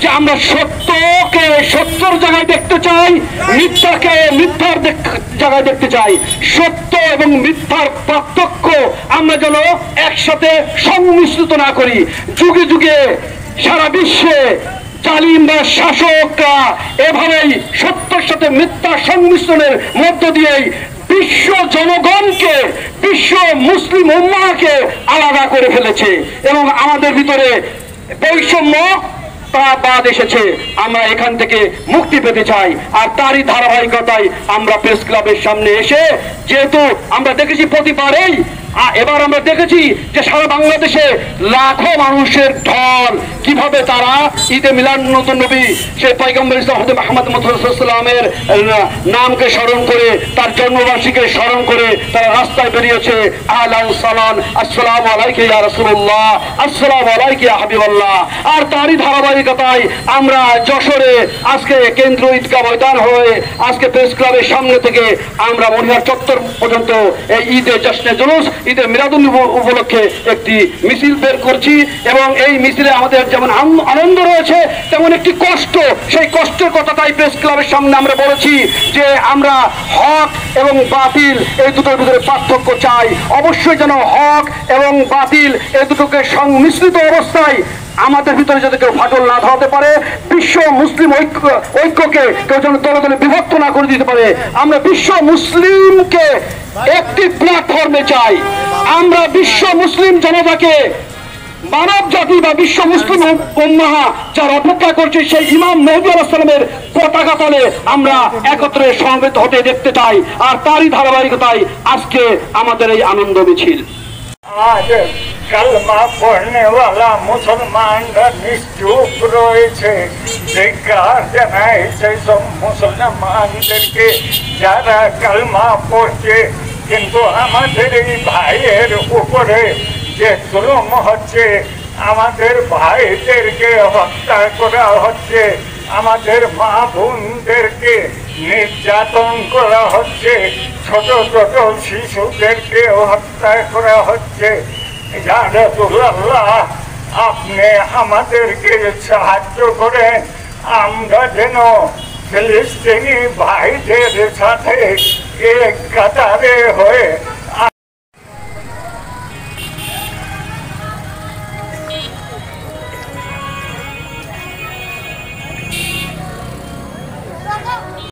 যে আমরা সত্যকে সত্যর জায়গায় দেখতে চাই, মিথ্যাকে মিথ্যার জায়গায় দেখতে চাই। সত্য এবং মিথ্যার পার্থক্য আমরা যেন একসাথে সংমিশ্রিত না করি। যুগে যুগে সারা বিশ্বে জালিম বা শাসকরা এভাবেই সত্যের সাথে মিথ্যা সংমিশ্রণের মধ্য দিয়েই বিশ্ব জনগণকে, বিশ্ব মুসলিম উম্মাহকে আলাদা করে ফেলেছে এবং আমাদের ভিতরে বৈষম্য বাদ এসেছে। আমরা এখান থেকে মুক্তি পেতে চাই। আর তারই ধারাবাহিকতায় আমরা প্রেস ক্লাবের সামনে এসে, যেহেতু আমরা দেখেছি প্রতিবারেই, এবার আমরা দেখেছি যে সারা বাংলাদেশে লাখো মানুষের ঢল, কিভাবে তারা ঈদে মিলাদুন্নবী সেই পয়গম্বর ইসলাম হযরত মুহাম্মদ সাল্লাল্লাহু নামকে স্মরণ করে, তার জন্মবার্ষিকীকে স্মরণ করে তারা রাস্তায় বেরিয়েছে। আহলান সালাম, আসসালামু আলাইকা ইয়া রাসূলুল্লাহ, আসসালামু আলাইকা ইয়া হাবিবাল্লাহ। আর তারই ধারাবাহিকতায় আমরা যশোরে আজকে কেন্দ্রীয় ঈদগাহ ময়দান হয়ে আজকে প্রেস ক্লাবের সামনে থেকে আমরা মনিহার চত্বর পর্যন্ত এই ঈদে জশ্নে জুলুস, ঈদের মিলাদুন্নবী উপলক্ষে একটি মিছিল বের করছি এবং এই মিছিলে আমাদের যেমন আনন্দ রয়েছে তেমন একটি কষ্ট। সেই কষ্টের কথাটাই প্রেস ক্লাবের সামনে আমরা বলেছি যে আমরা হক এবং বাতিল এই দুটোর ভিতরে পার্থক্য চাই। অবশ্যই যেন হক এবং বাতিল এই দুটোকে সংমিশ্রিত অবস্থায় আমাদের ভিতরে যাতে কেউ ফাটল না ধরাতে পারে, বিশ্ব মুসলিম ঐক্যকে কেউ যেন দলে দলে বিভক্ত না করে দিতে পারে। আমরা বিশ্ব মুসলিমকে একটি প্ল্যাটফর্মে চাই। আমরা বিশ্ব মুসলিম জনতাকে, মানব জাতি বা বিশ্ব মুসলিম উম্মাহ যার অপেক্ষা করছে সেই ইমাম মেহেদী আলাইহিস সালামের পতাকা তলে আমরা একত্রে সমবেত হতে দেখতে চাই। আর তারই ধারাবাহিকতায় আজকে আমাদের এই আনন্দ মিছিল। আজ কালমা পড়নে वाला মুসলমানরা নিশ্চুপ রয়েছে। ধিক্কার জানাই সেই সব মুসলমানদেরকে যারা কালমা পড়ছে কিন্তু আমাদের এই ভাইয়ের উপরে যে জুলুম হচ্ছে, আমাদের ভাইদেরকে হত্যা করা হচ্ছে, আমাদের মা বোনদেরকে নির্যাতন করা হচ্ছে, ছোট ছোট শিশুদেরকে হত্যা করা হচ্ছে। ইয়া রাসূলুল্লাহ, আপনি আমাদেরকে সাহায্য করেন, আমরা যেন ফিলিস্তিনি ভাইদের সাথে এক কাতারে হয়ে